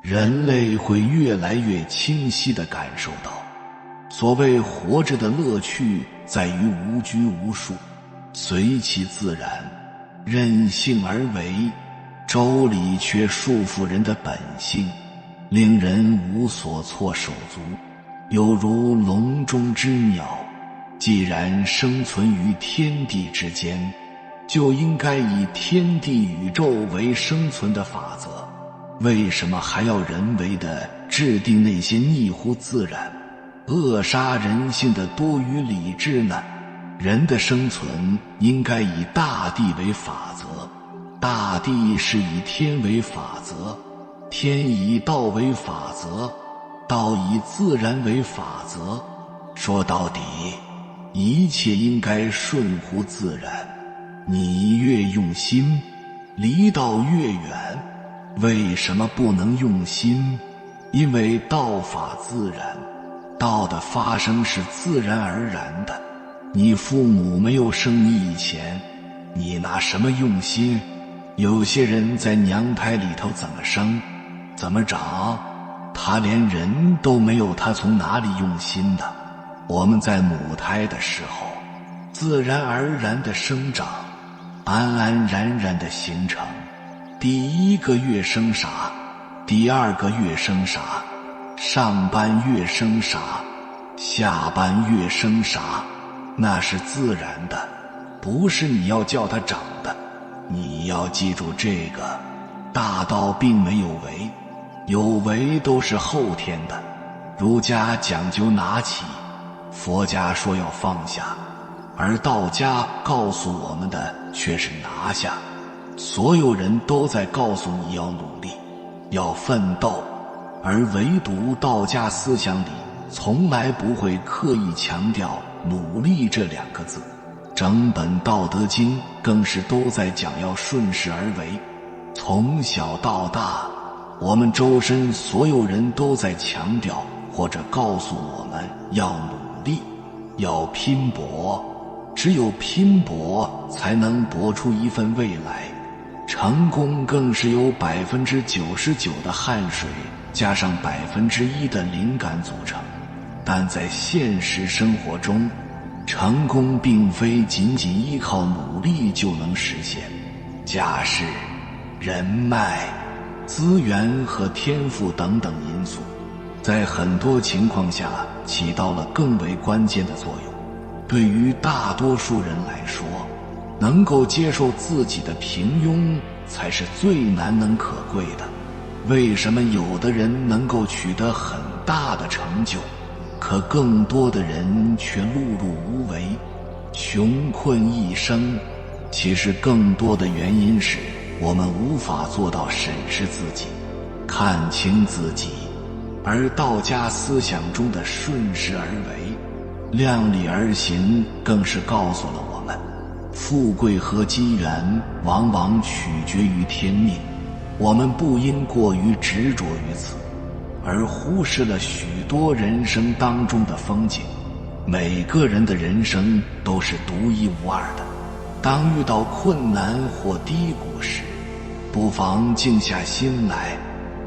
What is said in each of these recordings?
人类会越来越清晰地感受到，所谓活着的乐趣在于无拘无束，随其自然，任性而为。周礼却束缚人的本性，令人无所措手足，有如笼中之鸟。既然生存于天地之间，就应该以天地宇宙为生存的法则，为什么还要人为地制定那些逆乎自然、扼杀人性的多余理智呢？人的生存应该以大地为法则，大地是以天为法则，天以道为法则，道以自然为法则。说到底，一切应该顺乎自然。你越用心，离道越远。为什么不能用心？因为道法自然，道的发生是自然而然的。你父母没有生你以前，你拿什么用心？有些人在娘胎里头怎么生，怎么长，他连人都没有，他从哪里用心的？我们在母胎的时候，自然而然的生长，安安然然的形成。第一个月生啥，第二个月生啥，上半月生啥，下半月生啥，那是自然的，不是你要叫它长的。你要记住这个，大道并没有为，有为都是后天的。儒家讲究拿起，佛家说要放下，而道家告诉我们的却是拿下。所有人都在告诉你要努力，要奋斗，而唯独道家思想里从来不会刻意强调努力这两个字。整本道德经更是都在讲要顺势而为。从小到大，我们周身所有人都在强调或者告诉我们要努力，要拼搏，只有拼搏才能搏出一份未来。成功更是由99%的汗水加上1%的灵感组成。但在现实生活中，成功并非仅仅依靠努力就能实现。家世、人脉、资源和天赋等等因素，在很多情况下起到了更为关键的作用。对于大多数人来说，能够接受自己的平庸才是最难能可贵的。为什么有的人能够取得很大的成就，可更多的人却碌碌无为，穷困一生？其实更多的原因是我们无法做到审视自己，看清自己。而道家思想中的顺势而为、量力而行，更是告诉了我们，富贵和机缘往往取决于天命，我们不应过于执着于此，而忽视了许多人生当中的风景。每个人的人生都是独一无二的，当遇到困难或低谷时，不妨静下心来，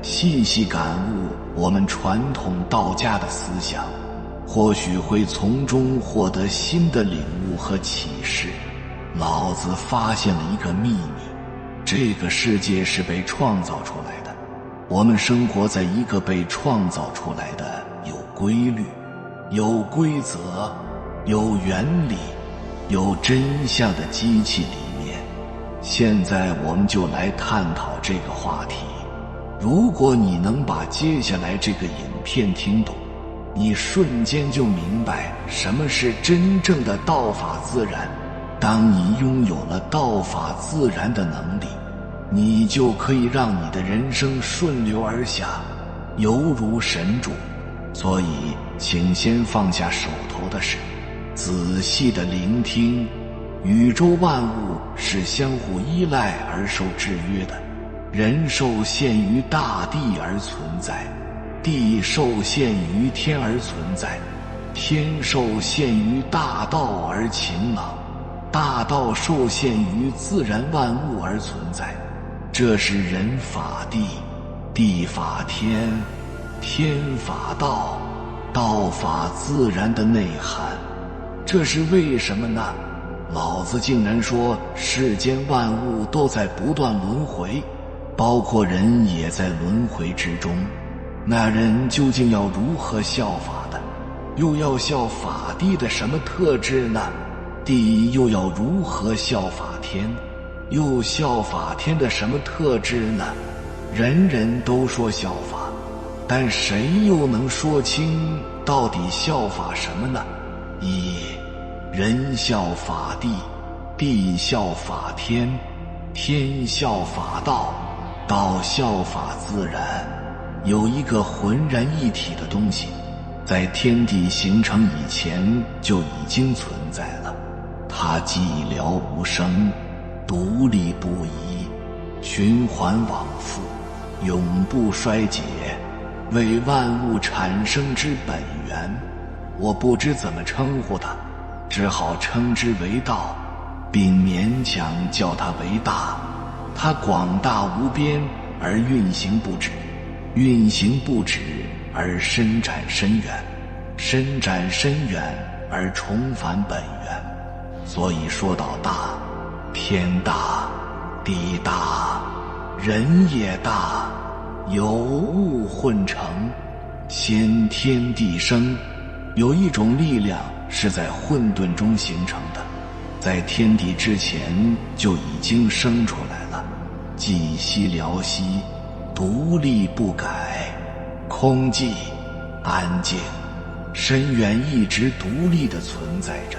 细细感悟我们传统道家的思想，或许会从中获得新的领悟和启示。老子发现了一个秘密，这个世界是被创造出来的，我们生活在一个被创造出来的有规律、有规则、有原理、有真相的机器里面。现在我们就来探讨这个话题。如果你能把接下来这个影片听懂，你瞬间就明白什么是真正的道法自然。当你拥有了道法自然的能力，你就可以让你的人生顺流而下，犹如神助。所以请先放下手头的事，仔细地聆听。宇宙万物是相互依赖而受制约的，人受限于大地而存在，地受限于天而存在，天受限于大道而晴朗，大道受限于自然万物而存在。这是人法地，地法天，天法道，道法自然的内涵。这是为什么呢？老子竟然说世间万物都在不断轮回，包括人也在轮回之中。那人究竟要如何效法的？又要效法地的什么特质呢？地又要如何效法天？又效法天的什么特质呢？人人都说效法，但谁又能说清到底效法什么呢？一，人效法地，地效法天，天效法道，道效法自然。有一个浑然一体的东西，在天地形成以前就已经存在了，它寂寥无声，独立不移，循环往复，永不衰竭，为万物产生之本源。我不知怎么称呼它，只好称之为道，并勉强叫它为大。它广大无边而运行不止，运行不止而伸展深远，伸展深远而重返本源。所以说到大，天大，地大，人也大，有物混成，先天地生。有一种力量是在混沌中形成的，在天地之前就已经生出来了，寂息寥息，独立不改，空寂安静，深远一直独立地存在着，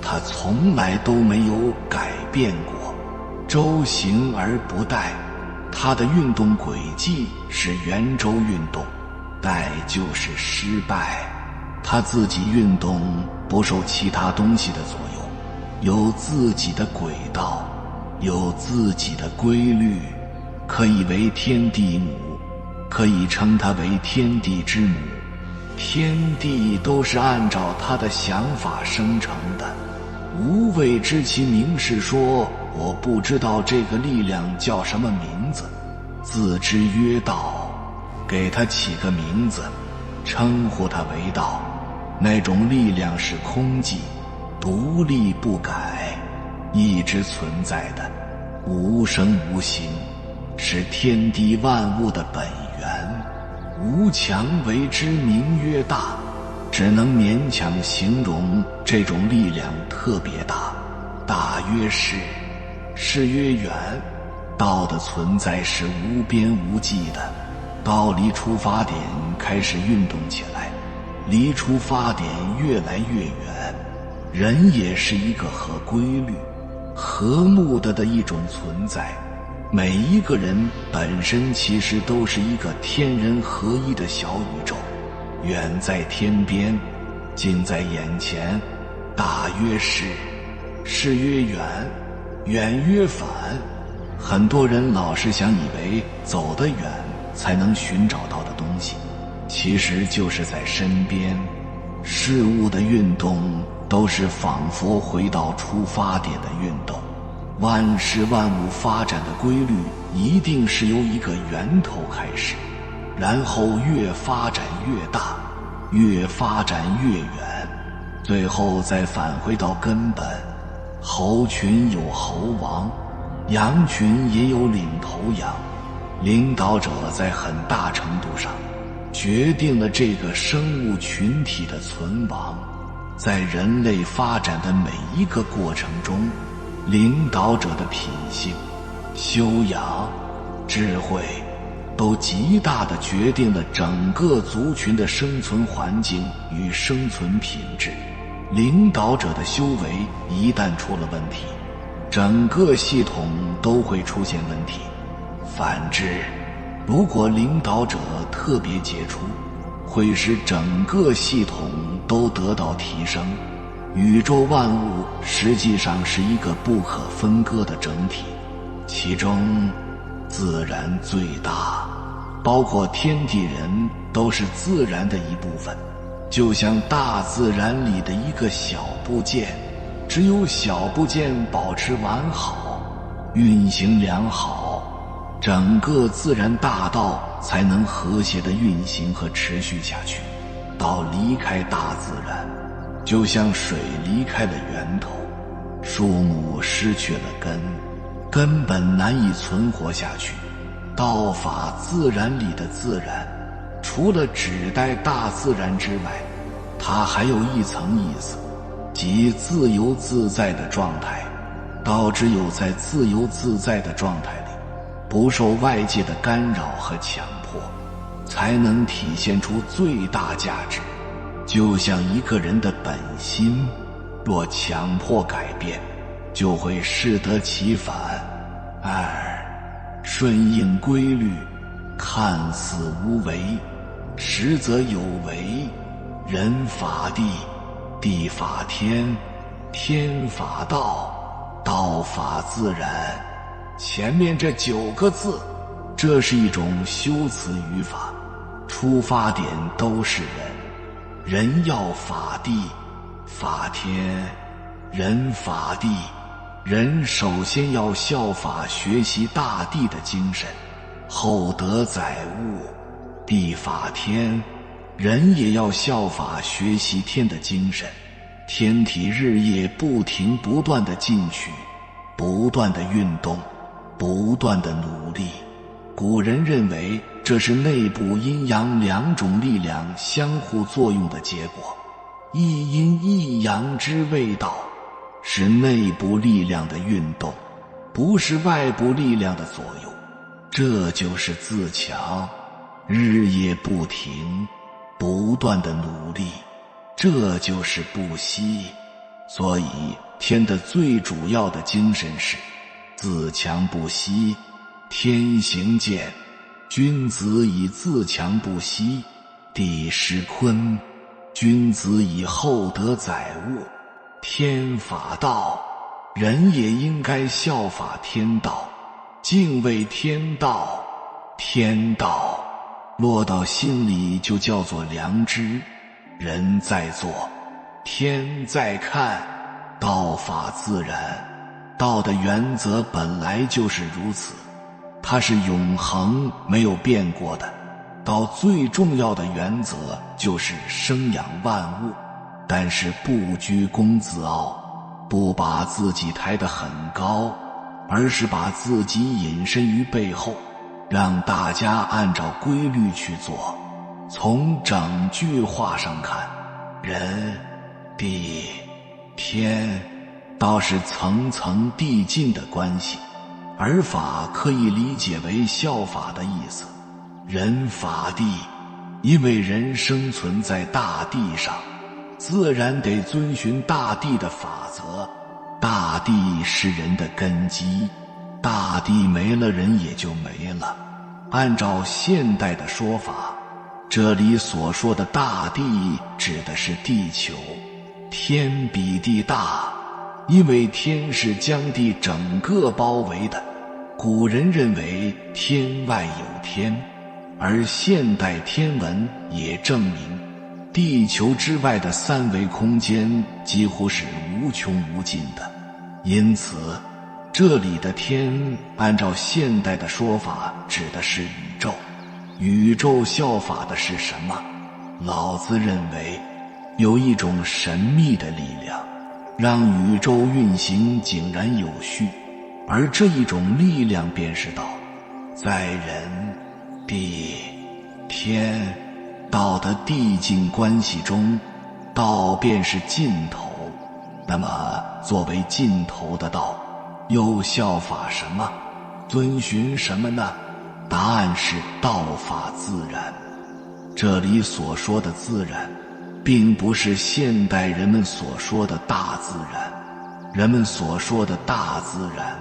它从来都没有改变过，周行而不殆。它的运动轨迹是圆周运动，殆就是失败。它自己运动，不受其他东西的左右，有自己的轨道，有自己的规律，可以为天地母，可以称它为天地之母。天地都是按照他的想法生成的。无谓知其名是说，我不知道这个力量叫什么名字，自之曰道，给它起个名字，称呼它为道。那种力量是空寂，独立不改，一直存在的，无声无形，是天地万物的本源。无强为之名曰大，只能勉强形容这种力量特别大。大曰是，是曰远。道的存在是无边无际的，道离出发点开始运动起来，离出发点越来越远。人也是一个合规律、和睦的一种存在。每一个人本身其实都是一个天人合一的小宇宙，远在天边，近在眼前。大曰是，是曰远，远曰反。很多人老是想以为走得远才能寻找到的东西，其实就是在身边。事物的运动都是仿佛回到出发点的运动。万事万物发展的规律一定是由一个源头开始，然后越发展越大，越发展越远，最后再返回到根本。猴群有猴王，羊群也有领头羊。领导者在很大程度上决定了这个生物群体的存亡。在人类发展的每一个过程中，领导者的品性、修养、智慧都极大地决定了整个族群的生存环境与生存品质。领导者的修为一旦出了问题，整个系统都会出现问题。反之，如果领导者特别杰出，会使整个系统都得到提升。宇宙万物实际上是一个不可分割的整体，其中自然最大，包括天地人都是自然的一部分，就像大自然里的一个小部件。只有小部件保持完好，运行良好，整个自然大道才能和谐地运行和持续下去。到离开大自然，就像水离开了源头，树木失去了根，根本难以存活下去。道法自然里的自然，除了指代大自然之外，它还有一层意思，即自由自在的状态。道只有在自由自在的状态里，不受外界的干扰和强迫，才能体现出最大价值。就像一个人的本心，若强迫改变，就会适得其反。二，顺应规律，看似无为，实则有为。人法地，地法天，天法道，道法自然。前面这9个字，这是一种修辞语法，出发点都是人。人要法地，法天，人法地。人首先要效法学习大地的精神，厚德载物，地法天。人也要效法学习天的精神，天体日夜不停不断地进取，不断地运动，不断地努力。古人认为这是内部阴阳2种力量相互作用的结果，一阴一阳之谓道，是内部力量的运动，不是外部力量的左右。这就是自强，日夜不停，不断的努力，这就是不息。所以天的最主要的精神是自强不息。天行健，君子以自强不息；地势坤，君子以厚德载物。天法道，人也应该效法天道，敬畏天道。天道落到心里就叫做良知。人在做，天在看，道法自然。道的原则本来就是如此，它是永恒没有变过的。道最重要的原则就是生养万物，但是不居功自傲，不把自己抬得很高，而是把自己隐身于背后，让大家按照规律去做。从整句话上看，人、地、天倒是层层递进的关系，而法可以理解为效法的意思。人法地，因为人生存在大地上，自然得遵循大地的法则。大地是人的根基，大地没了，人也就没了。按照现代的说法，这里所说的大地指的是地球。天比地大，因为天是将地整个包围的。古人认为天外有天，而现代天文也证明地球之外的3维空间几乎是无穷无尽的。因此这里的天按照现代的说法指的是宇宙。宇宙效法的是什么？老子认为有一种神秘的力量，让宇宙运行井然有序，而这一种力量便是道。在人、地、天、道的递进关系中，道便是尽头。那么作为尽头的道，又效法什么？遵循什么呢？答案是道法自然。这里所说的自然，并不是现代人们所说的大自然。人们所说的大自然，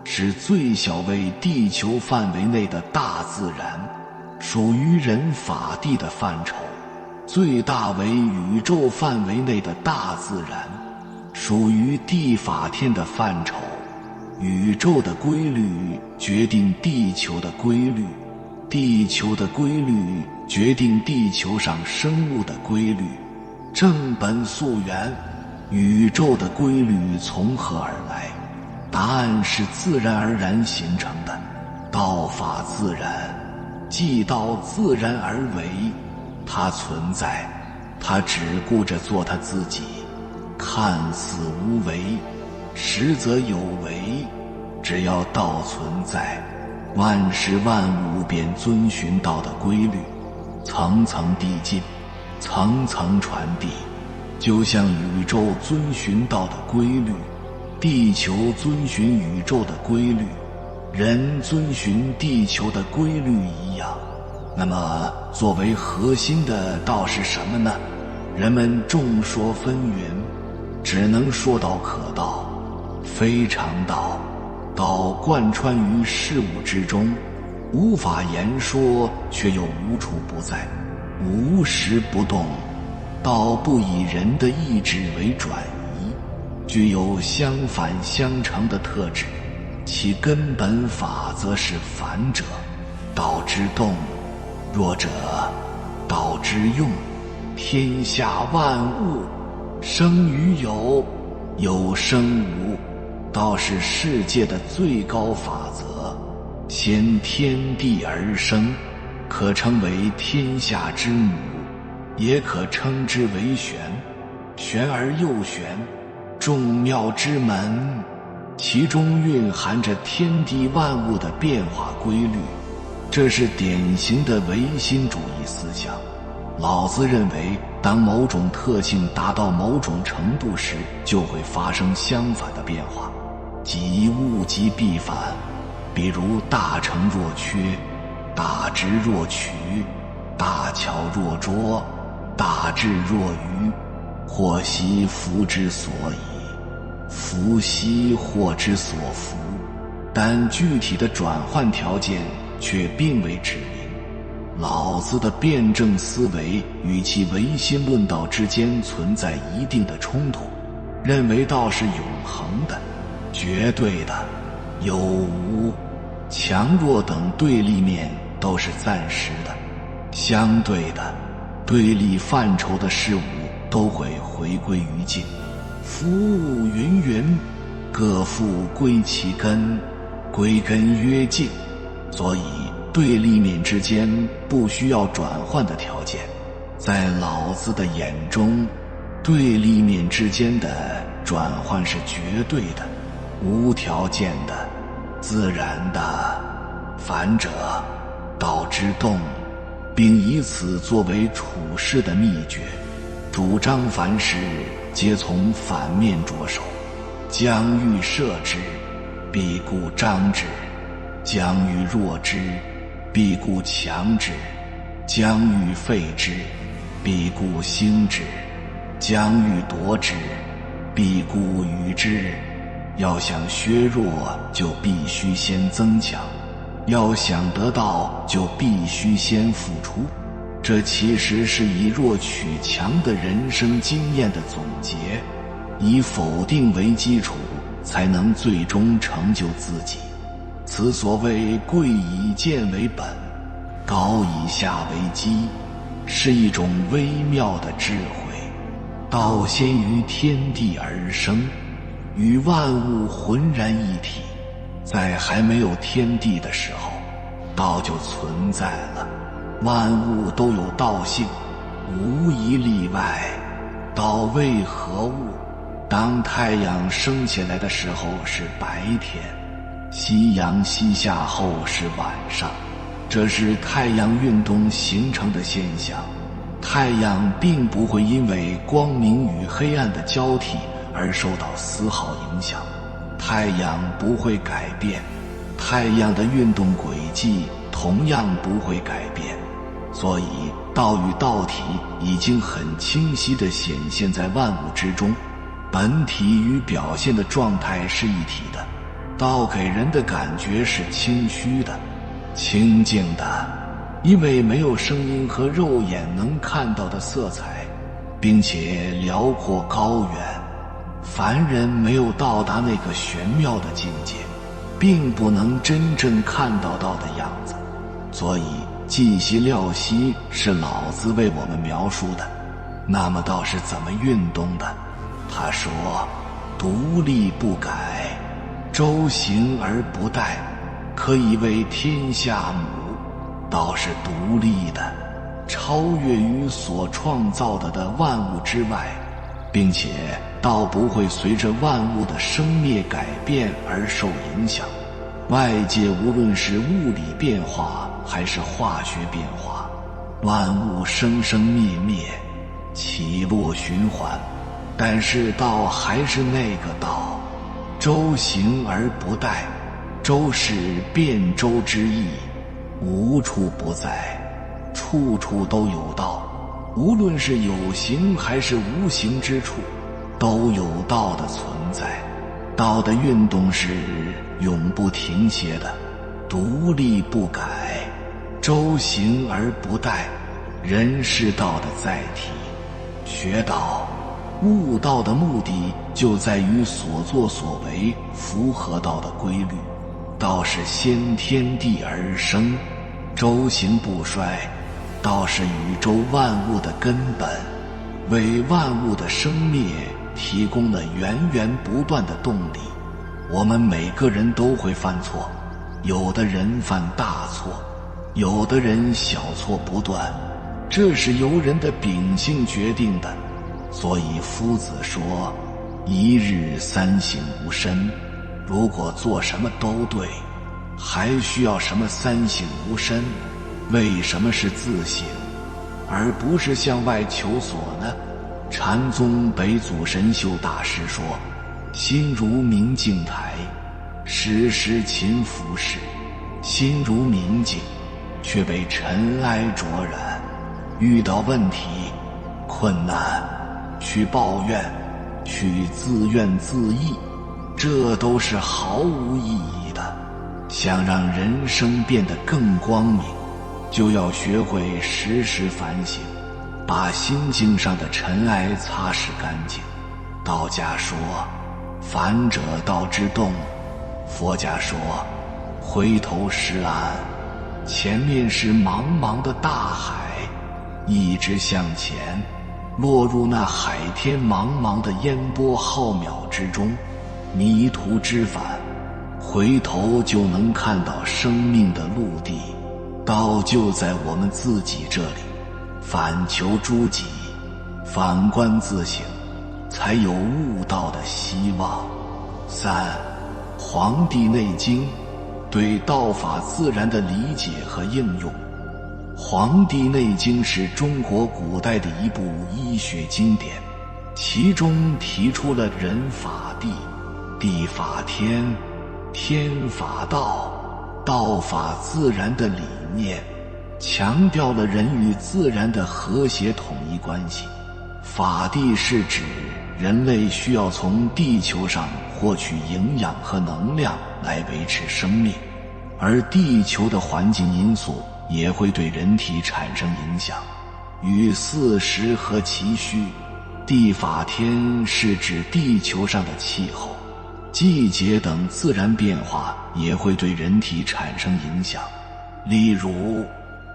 是最小为地球范围内的大自然，属于人法地的范畴；最大为宇宙范围内的大自然，属于地法天的范畴。宇宙的规律决定地球的规律，地球的规律决定地球上生物的规律。正本溯源，宇宙的规律从何而来？答案是自然而然形成的。道法自然，即道自然而为。它存在，它只顾着做它自己，看似无为，实则有为。只要道存在，万事万物便遵循道的规律，层层递进，层层传递。就像宇宙遵循道的规律，地球遵循宇宙的规律，人遵循地球的规律一样。那么作为核心的道是什么呢？人们众说纷纭，只能说道可道，非常道。道贯穿于事物之中，无法言说，却又无处不在，无时不动。道不以人的意志为转移，具有相反相成的特质，其根本法则是反者。道之动，弱者道之用。天下万物，生于有，有生无。道是世界的最高法则，先天地而生，可称为天下之母，也可称之为玄，玄而又玄，众妙之门，其中蕴含着天地万物的变化规律。这是典型的唯心主义思想。老子认为，当某种特性达到某种程度时，就会发生相反的变化，即物极必反。比如大成若缺，大直若曲，大巧若拙，大智若愚。祸兮福之所以，福兮祸之所伏。但具体的转换条件却并未指明。老子的辩证思维与其唯心论道之间存在一定的冲突，认为道是永恒的、绝对的，有无、强弱等对立面都是暂时的、相对的，对立范畴的事物都会回归于静。夫物芸芸，各复归其根，归根曰静。所以对立面之间不需要转换的条件。在老子的眼中，对立面之间的转换是绝对的、无条件的、自然的。反者，道之动，并以此作为处世的秘诀，主张凡事皆从反面着手。将欲摄之，必固张之；将欲弱之，必固强之；将欲废之，必固兴之；将欲夺之，必固与之。要想削弱，就必须先增强；要想得到，就必须先付出。这其实是以弱取强的人生经验的总结，以否定为基础，才能最终成就自己。此所谓贵以贱为本，高以下为基，是一种微妙的智慧。道先于天地而生，与万物浑然一体。在还没有天地的时候，道就存在了。万物都有道性，无一例外。道为何物？当太阳升起来的时候是白天，夕阳西下后是晚上，这是太阳运动形成的现象。太阳并不会因为光明与黑暗的交替而受到丝毫影响，太阳不会改变，太阳的运动轨迹同样不会改变。所以道与道体已经很清晰地显现在万物之中，本体与表现的状态是一体的。道给人的感觉是清虚的、清净的，因为没有声音和肉眼能看到的色彩，并且辽阔高远。凡人没有到达那个玄妙的境界，并不能真正看到道的样子。所以寂兮寥兮是老子为我们描述的。那么道是怎么运动的？他说：独立不改，周行而不殆，可以为天下母。道是独立的，超越于所创造的万物之外，并且道不会随着万物的生灭改变而受影响。外界无论是物理变化还是化学变化，万物生生灭灭，起落循环，但是道还是那个道，周行而不殆。周是遍周之意，无处不在，处处都有道。无论是有形还是无形之处，都有道的存在。道的运动是永不停歇的，独立不改，周行而不殆。人是道的载体，学道、悟道的目的就在于所作所为符合道的规律。道是先天地而生，周行不衰。道是宇宙万物的根本，为万物的生灭提供了源源不断的动力。我们每个人都会犯错，有的人犯大错，有的人小错不断，这是由人的秉性决定的。所以夫子说，一日三省吾身。如果做什么都对，还需要什么三省吾身？为什么是自省，而不是向外求索呢？禅宗北祖神秀大师说，心如明镜台，时时勤拂拭。心如明镜，却被尘埃灼染，遇到问题、困难，去抱怨，去自怨自艾，这都是毫无意义的。想让人生变得更光明，就要学会时时反省，把心境上的尘埃擦拭干净。道家说，反者道之动；佛家说，回头是岸。前面是茫茫的大海，一直向前，落入那海天茫茫的烟波浩渺之中，迷途知返。回头就能看到生命的陆地，道就在我们自己这里。反求诸己，反观自省，才有悟道的希望。三，《黄帝内经》对道法自然的理解和应用。《黄帝内经》是中国古代的一部医学经典，其中提出了人法地，地法天，天法道，道法自然的理念，强调了人与自然的和谐统一关系。法地是指人类需要从地球上获取营养和能量来维持生命，而地球的环境因素也会对人体产生影响，与四时和其需。地法天是指地球上的气候、季节等自然变化也会对人体产生影响。例如，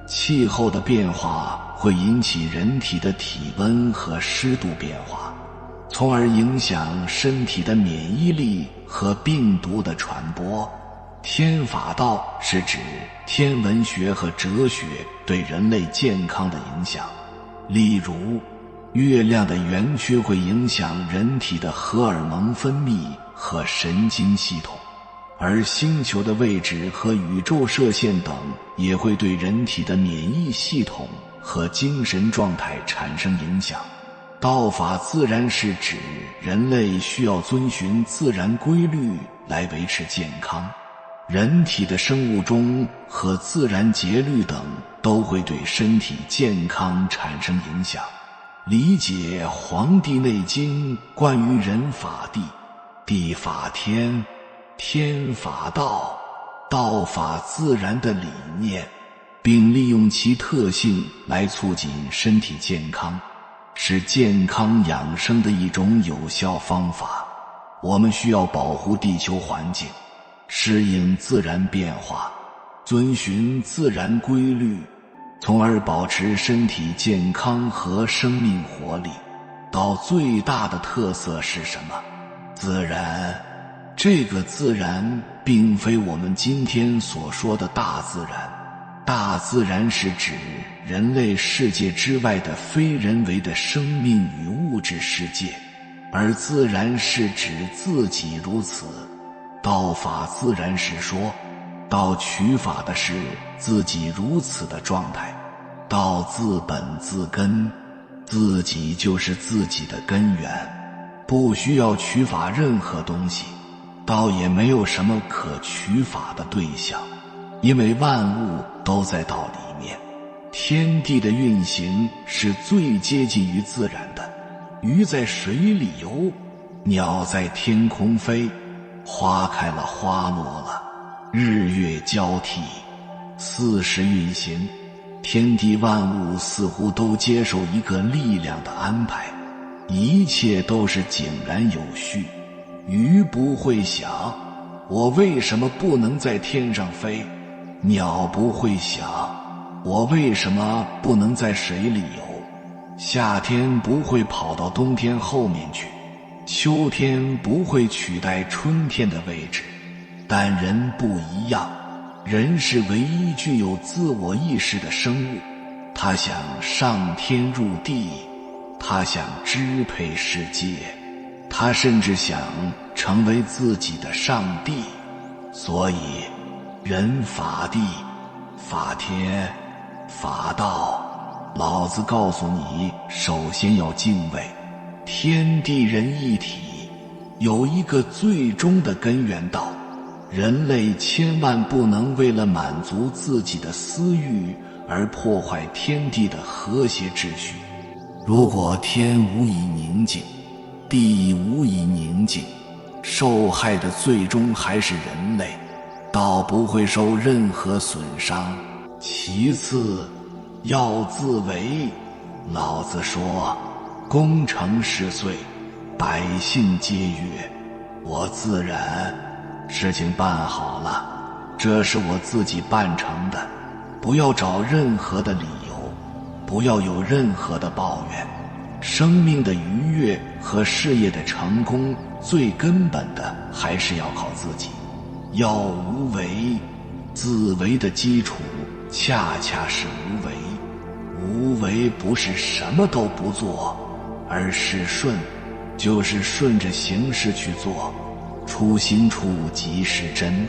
气候的变化会引起人体的体温和湿度变化，从而影响身体的免疫力和病毒的传播。天法道是指天文学和哲学对人类健康的影响，例如月亮的圆缺会影响人体的荷尔蒙分泌和神经系统，而星球的位置和宇宙射线等也会对人体的免疫系统和精神状态产生影响。道法自然是指人类需要遵循自然规律来维持健康，人体的生物钟和自然节律等都会对身体健康产生影响。理解《黄帝内经》关于人法地、地法天、天法道、道法自然的理念，并利用其特性来促进身体健康，是健康养生的一种有效方法。我们需要保护地球环境，适应自然变化，遵循自然规律，从而保持身体健康和生命活力。道最大的特色是什么？自然。这个自然并非我们今天所说的大自然。大自然是指人类世界之外的非人为的生命与物质世界，而自然是指自己如此。道法自然是说，道取法的是自己如此的状态。道自本自根，自己就是自己的根源，不需要取法任何东西。道也没有什么可取法的对象，因为万物都在道里面。天地的运行是最接近于自然的，鱼在水里游，鸟在天空飞，花开了花落了，日月交替，四时运行，天地万物似乎都接受一个力量的安排，一切都是井然有序。鱼不会想我为什么不能在天上飞，鸟不会想我为什么不能在水里游，夏天不会跑到冬天后面去，秋天不会取代春天的位置。但人不一样，人是唯一具有自我意识的生物，他想上天入地，他想支配世界，他甚至想成为自己的上帝。所以人法地，法天，法道。老子告诉你，首先要敬畏天地人一体，有一个最终的根源道。人类千万不能为了满足自己的私欲而破坏天地的和谐秩序。如果天无以宁静，地无以宁静，受害的最终还是人类，道不会受任何损伤。其次要自为。老子说，功成事遂，百姓皆悦。我自然，事情办好了，这是我自己办成的，不要找任何的理由，不要有任何的抱怨。生命的愉悦和事业的成功，最根本的还是要靠自己。要无为，自为的基础恰恰是无为。无为不是什么都不做，而是顺，就是顺着形势去做。初心处即是真，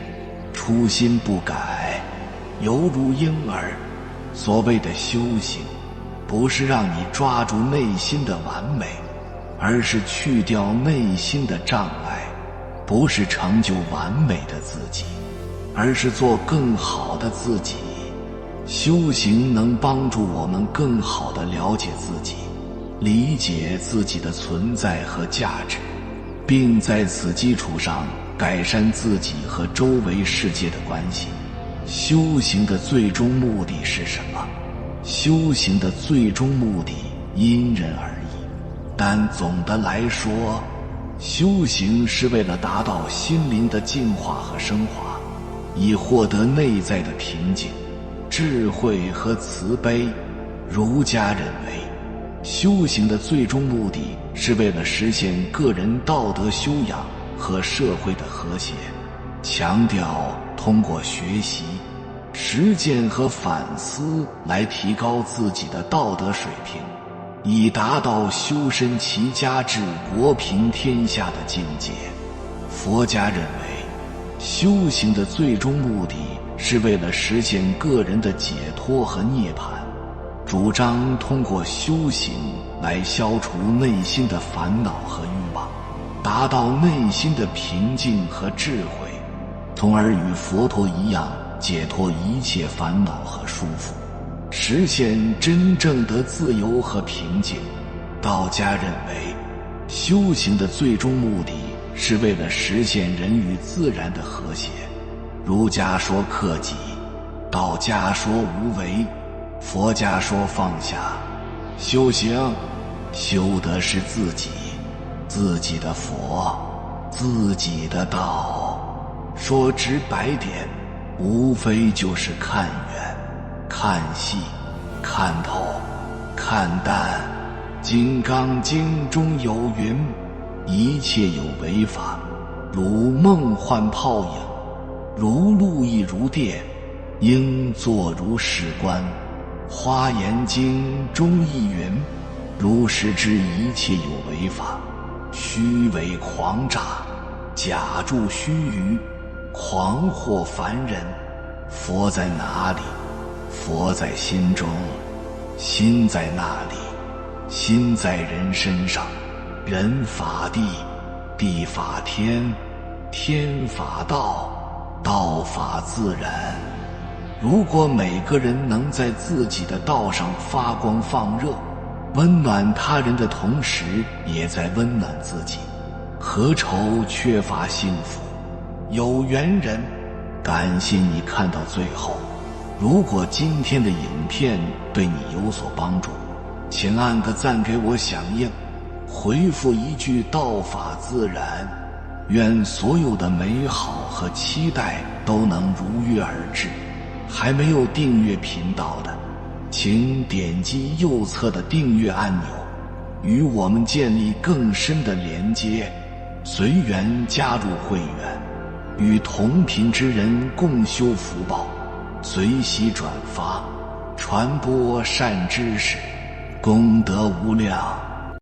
初心不改，犹如婴儿。所谓的修行，不是让你抓住内心的完美，而是去掉内心的障碍。不是成就完美的自己，而是做更好的自己。修行能帮助我们更好地了解自己，理解自己的存在和价值，并在此基础上改善自己和周围世界的关系。修行的最终目的是什么？修行的最终目的因人而异，但总的来说，修行是为了达到心灵的净化和升华，以获得内在的平静、智慧和慈悲。儒家认为，修行的最终目的是为了实现个人道德修养和社会的和谐，强调通过学习、实践和反思来提高自己的道德水平，以达到修身齐家治国平天下的境界。佛家认为，修行的最终目的是为了实现个人的解脱和涅槃，主张通过修行来消除内心的烦恼和欲望，达到内心的平静和智慧，从而与佛陀一样解脱一切烦恼和束缚，实现真正的自由和平静。道家认为，修行的最终目的是为了实现人与自然的和谐。儒家说克己，道家说无为，佛家说放下。修行，修的是自己，自己的佛，自己的道。说直白点，无非就是看远、看细、看透、看淡。金刚经中有云，一切有为法，如梦幻泡影，如露亦如电，应作如是观。华严经中亦云：如是知一切有为法，虚伪狂诈，假助虚臾，狂惑凡人。佛在哪里？佛在心中。心在那里？心在人身上。人法地，地法天，天法道，道法自然。如果每个人能在自己的道上发光放热，温暖他人的同时也在温暖自己，何愁缺乏幸福？有缘人，感谢你看到最后。如果今天的影片对你有所帮助，请按个赞给我响应，回复一句道法自然。愿所有的美好和期待都能如约而至。还没有订阅频道的，请点击右侧的订阅按钮，与我们建立更深的连接。随缘加入会员，与同频之人共修福报。随喜转发，传播善知识，功德无量。